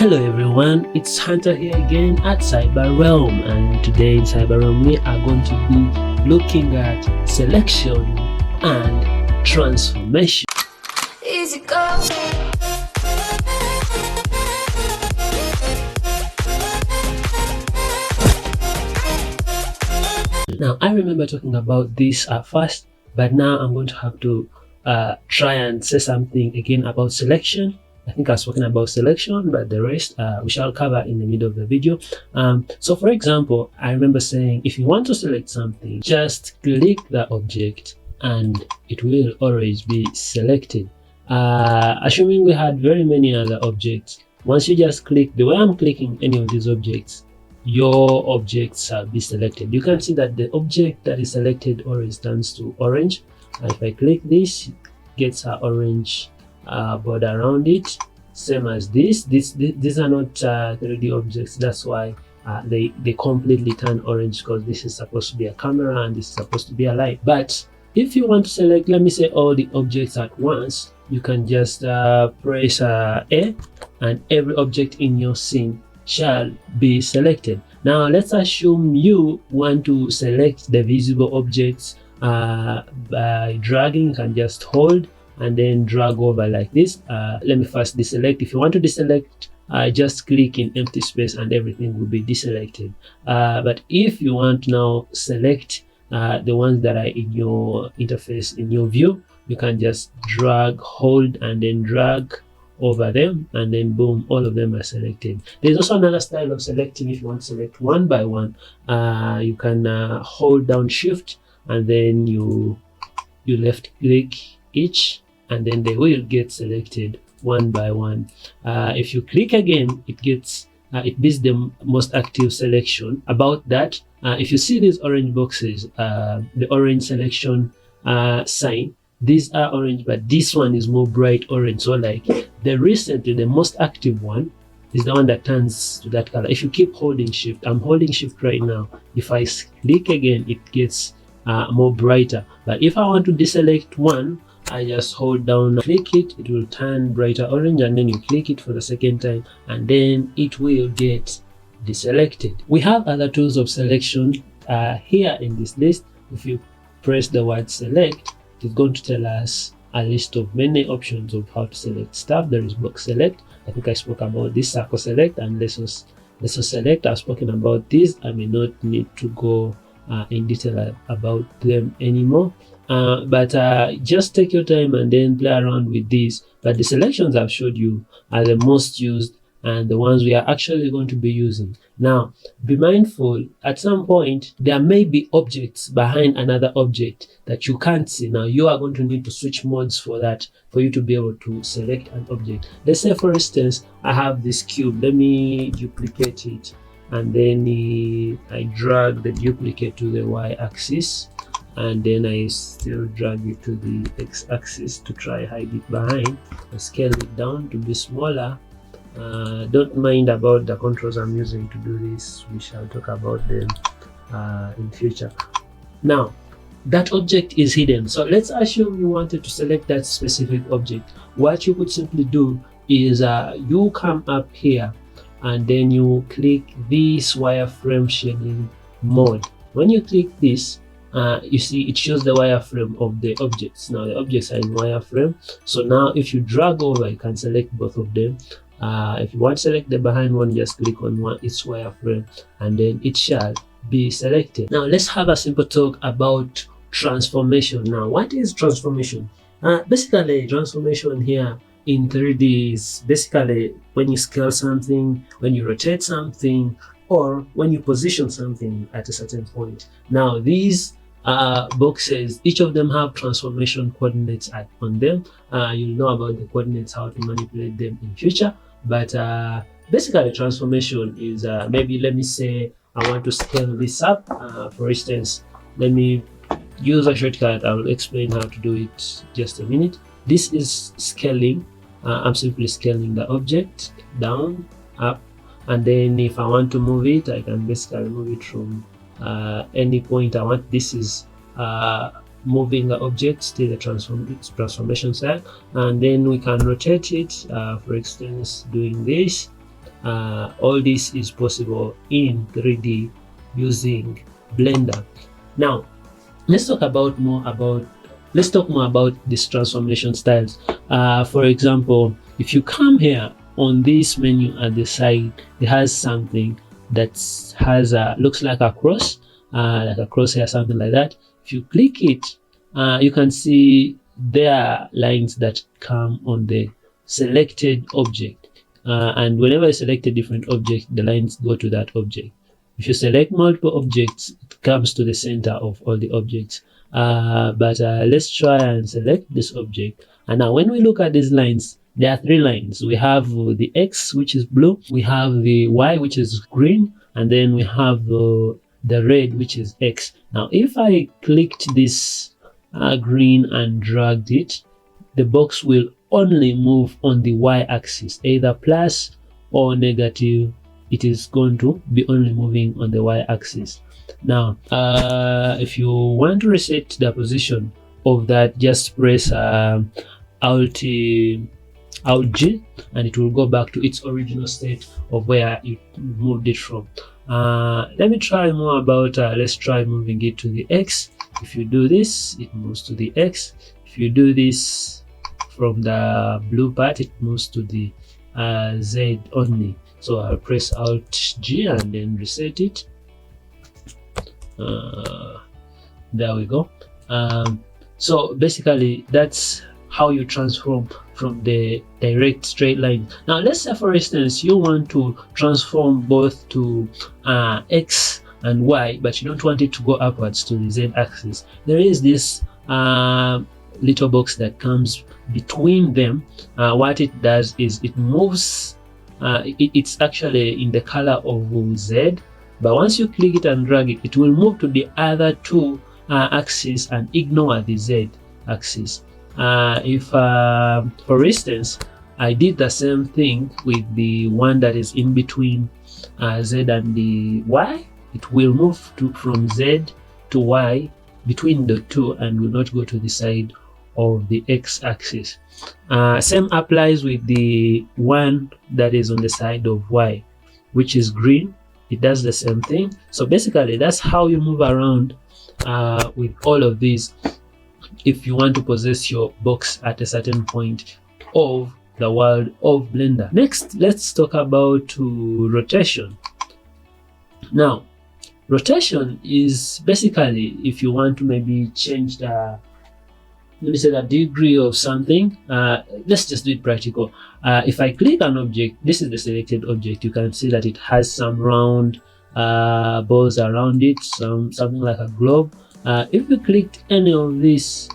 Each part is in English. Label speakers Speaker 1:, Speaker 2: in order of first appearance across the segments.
Speaker 1: Hello everyone, it's Hunter here again at Cyber Realm, and today in Cyber Realm we are going to be looking at selection and transformation.
Speaker 2: Easy go.
Speaker 1: Now I remember talking about this at first, but now I'm going to have to try and say something again about selection. I think I've spoken about selection, but the rest we shall cover in the middle of the video. So for example, I remember saying if you want to select something, just click the object and it will always be selected. Assuming we had very many other objects, once you just click, the way I'm clicking any of these objects, your objects will be selected. You can see that the object that is selected always turns to orange. If I click this, it gets an orange border around it, same as this. These are not 3D objects, that's why they completely turn orange, because this is supposed to be a camera and this is supposed to be a light. But if you want to select, let me say, all the objects at once, you can just press A and every object in your scene shall be selected. Now let's assume you want to select the visible objects by dragging. You can just hold and then drag over like this. Let me first deselect. If you want to deselect, just click in empty space and everything will be deselected. But if you want to now select the ones that are in your interface, in your view, you can just drag, hold, and then drag over them, and then boom, all of them are selected. There's also another style of selecting. If you want to select one by one, you can hold down shift and then you left click each, and then they will get selected one by one. If you click again, it gets it beats the most active selection. About that, if you see these orange boxes, the orange selection sign, these are orange, but this one is more bright orange. So like the most active one is the one that turns to that color. If you keep holding shift, I'm holding shift right now, if I click again, it gets more brighter. But if I want to deselect one, I just hold down, click it, it will turn brighter orange, and then you click it for the second time and then it will get deselected. We have other tools of selection here in this list. If you press the word select, it's going to tell us a list of many options of how to select stuff. There is box select. I think I spoke about this, circle select, and lasso select. I've spoken about this. I may not need to go in detail about them anymore. But just take your time and then play around with these. But the selections I've showed you are the most used and the ones we are actually going to be using. Now, be mindful, at some point, there may be objects behind another object that you can't see. Now, you are going to need to switch modes for that, for you to be able to select an object. Let's say, for instance, I have this cube. Let me duplicate it, and then I drag the duplicate to the y-axis, and then I still drag it to the x-axis to try hide it behind. I scale it down to be smaller. Don't mind about the controls I'm using to do this. We shall talk about them in future. Now, that object is hidden. So let's assume you wanted to select that specific object. What you could simply do is you come up here and then you click this wireframe shading mode. When you click this, you see it shows the wireframe of the objects. Now the objects are in wireframe. So now if you drag over, you can select both of them. If you want to select the behind one, just click on its wireframe and then it shall be selected. Now let's have a simple talk about transformation. Now, what is transformation? Basically, transformation here in 3D is basically when you scale something, when you rotate something, or when you position something at a certain point. Now these boxes, each of them have transformation coordinates on them. You'll know about the coordinates, how to manipulate them in future. But basically transformation is maybe, let me say I want to scale this up. For instance, let me use a shortcut. I will explain how to do it just a minute. This is scaling. I'm simply scaling the object down, up, and then if I want to move it, I can basically move it from any point I want. This is moving the object to the transformation side, and then we can rotate it, for instance doing this, All this is possible in 3D using Blender. Now let's talk more about these transformation styles. For example, if you come here on this menu at the side, it has something that has looks like a cross, like a crosshair, something like that. If you click it, you can see there are lines that come on the selected object, and whenever you select a different object, the lines go to that object. If you select multiple objects, it comes to the center of all the objects. But let's try and select this object. And now when we look at these lines, there are 3 lines. We have the X, which is blue, we have the Y, which is green, and then we have the red, which is X. Now if I clicked this green and dragged it, the box will only move on the Y axis, either plus or negative. It is going to be only moving on the Y axis. Now if you want to reset the position of that, just press Alt G, and it will go back to its original state of where you moved it from. Let me try more about let's try moving it to the X. If you do this, it moves to the X. If you do this from the blue part, it moves to the Z only. So I'll press Alt G and then reset it. There we go. So basically that's how you transform from the direct straight line. Now let's say for instance you want to transform both to X and Y, but you don't want it to go upwards to the Z axis. There is this little box that comes between them. What it does is it moves, it's actually in the color of Z, but once you click it and drag it, it will move to the other 2 axes and ignore the Z axis. If for instance I did the same thing with the one that is in between Z and the Y, it will move from Z to Y between the 2 and will not go to the side of the X axis. Same applies with the one that is on the side of Y, which is green. It does the same thing. So basically that's how you move around with all of these if you want to possess your box at a certain point of the world of Blender. Next, let's talk about rotation. Now rotation is basically if you want to maybe change the, let me say, the degree of something. Let's just do it practical. If I click an object, this is the selected object, you can see that it has some round balls around it, something like a globe. If you clicked any of this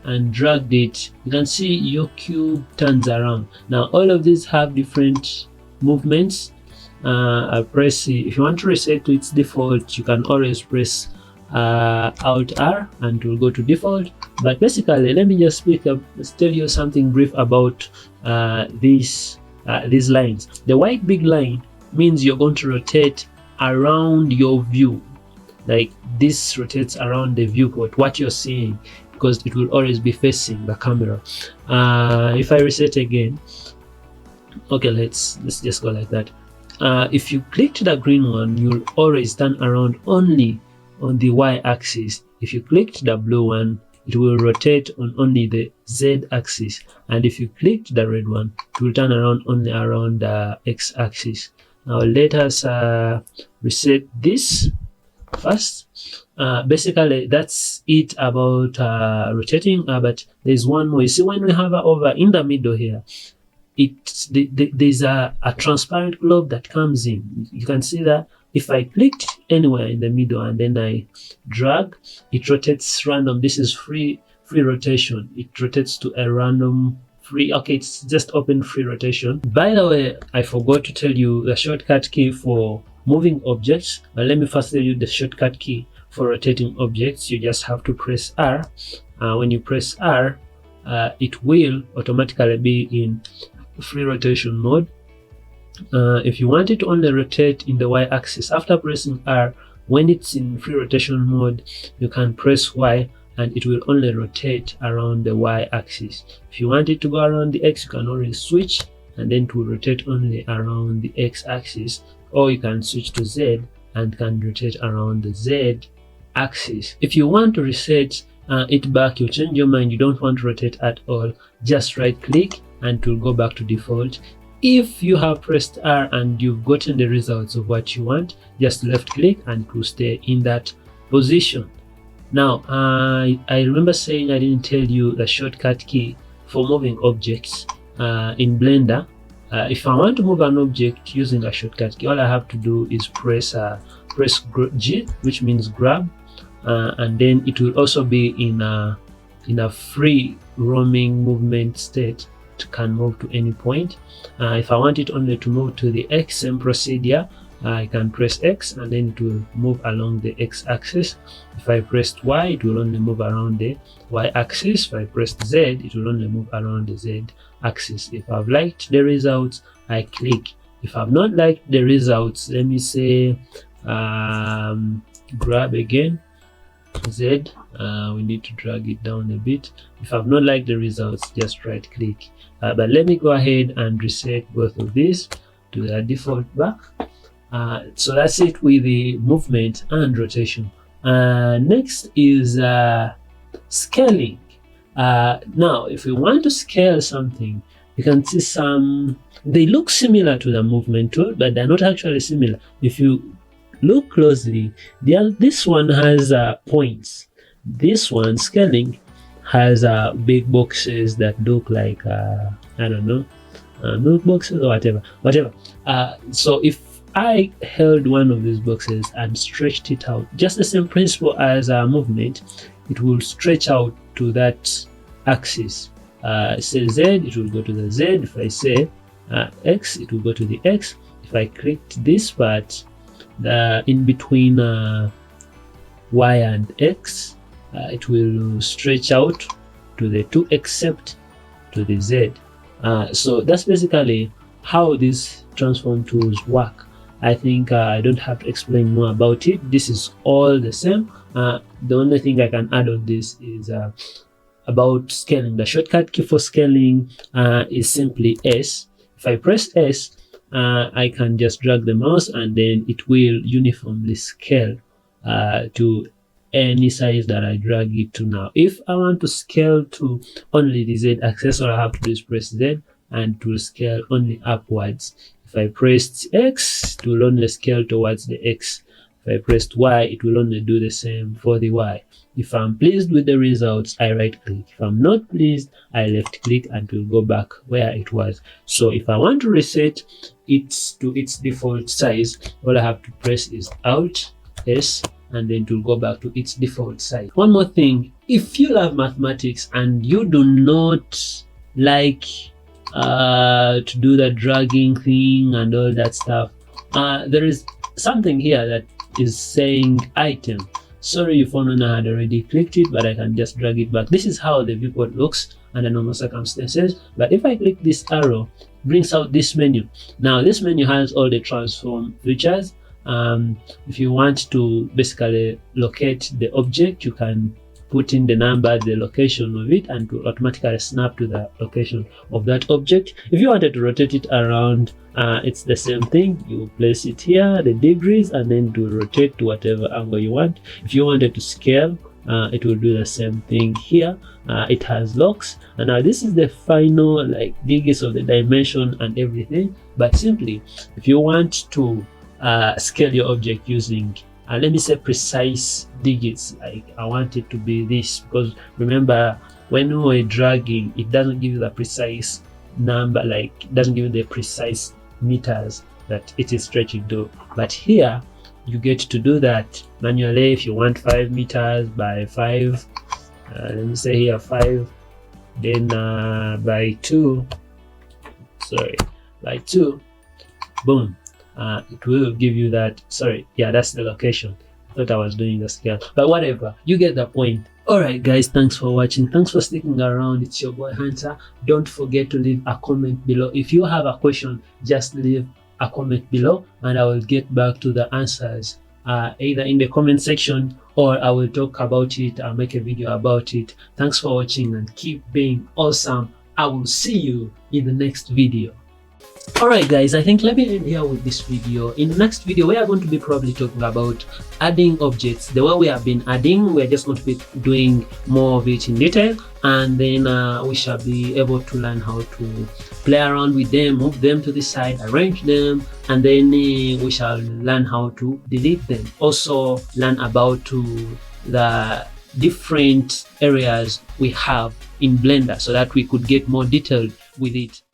Speaker 1: and dragged it, you can see your cube turns around. Now all of these have different movements. I press, if you want to reset to its default, you can always press Alt R and it will go to default. But basically, let me just tell you something brief about these lines. The white big line means you're going to rotate around your view, like this rotates around the viewport, what you're seeing, because it will always be facing the camera. If I reset again, okay, let's just go like that. If you click to the green one, you'll always turn around only on the Y axis. If you click to the blue one, it will rotate on only the Z axis, and if you click to the red one, it will turn around only around the X axis. Now let us reset this first. Basically that's it about rotating, but there's one more. You see, when we hover over in the middle here, there's a transparent globe that comes in. You can see that if I clicked anywhere in the middle and then I drag, it rotates random. This is free rotation. It rotates to a random free, okay, it's just open free rotation. By the way, I forgot to tell you the shortcut key for moving objects, but let me first tell you the shortcut key for rotating objects. You just have to press R. When you press R, it will automatically be in free rotation mode. If you want it to only rotate in the Y axis, after pressing R, when it's in free rotation mode, you can press Y and it will only rotate around the Y axis. If you want it to go around the X, you can always switch and then it will rotate only around the x-axis, or you can switch to z and can rotate around the z axis. If you want to reset it back, you change your mind, you don't want to rotate at all, just right click and it will go back to default. If you have pressed R and you've gotten the results of what you want, just left click and it will stay in that position. Now, I remember saying I didn't tell you the shortcut key for moving objects in Blender. If I want to move an object using a shortcut key, all I have to do is press G, which means grab, and then it will also be in a free roaming movement state. It can move to any point. If I want it only to move to the X, same procedure. I can press X and then it will move along the X axis. If I pressed Y, it will only move around the Y axis. If I pressed Z, it will only move around the Z axis. If I've liked the results, I click. If I've not liked the results, let me say grab again, Z. We need to drag it down a bit. If I've not liked the results, just right click. But let me go ahead and reset both of these to the default back. So that's it with the movement and rotation. Next is scaling. Now, if we want to scale something, you can see they look similar to the movement tool, but they're not actually similar. If you look closely, this one has points. This one, scaling, has big boxes that look like, I don't know, milk boxes or whatever. So if I held one of these boxes and stretched it out, just the same principle as movement, it will stretch out to that axis. Say Z, it will go to the Z. If I say X, it will go to the X. If I clicked this part, in between Y and X, it will stretch out to the 2 except to the Z. So that's basically how these transform tools work. I think I don't have to explain more about it. This is all the same. The only thing I can add on this is about scaling. The shortcut key for scaling is simply S. If I press S, I can just drag the mouse and then it will uniformly scale to any size that I drag it to now. If I want to scale to only the Z axis, all I have to do is press Z and it will scale only upwards. If I pressed X, it will only scale towards the X. If I pressed Y, it will only do the same for the Y. If I'm pleased with the results, I right click. If I'm not pleased, I left click and it will go back where it was. So if I want to reset it to its default size, all I have to press is Alt S and then it will go back to its default size. One more thing, if you love mathematics and you do not like to do the dragging thing and all that stuff, there is something here that is saying item. Sorry if one had already clicked it, but I can just drag it back. This is how the viewport looks under normal circumstances. But if I click this arrow, it brings out this menu. Now this menu has all the transform features. If you want to basically locate the object, you can put in the number, the location of it, and to automatically snap to the location of that object. If you wanted to rotate it around, it's the same thing. You place it here, the degrees, and then to rotate to whatever angle you want. If you wanted to scale, it will do the same thing here. It has locks, and now this is the final digits of the dimension and everything. But simply, if you want to scale your object using let me say precise digits, like I want it to be this, because remember when we were dragging, it doesn't give you the precise number, it doesn't give you the precise meters that it is stretching to. But here you get to do that manually. If you want 5 meters by 5, let me say here 5, then by 2, boom. It will give you that. Sorry, yeah, that's the location. I thought I was doing the scale, but whatever, you get the point. Alright guys, thanks for watching, thanks for sticking around. It's your boy Hunter. Don't forget to leave a comment below. If you have a question, just leave a comment below and I will get back to the answers either in the comment section or I will talk about it. I'll make a video about it. Thanks for watching and keep being awesome. I will see you in the next video. Alright guys, I think let me end here with this video. In the next video, we are going to be probably talking about adding objects. The way we have been adding, we're just going to be doing more of it in detail, and then we shall be able to learn how to play around with them, move them to the side, arrange them, and then we shall learn how to delete them. Also learn about the different areas we have in Blender so that we could get more detailed with it.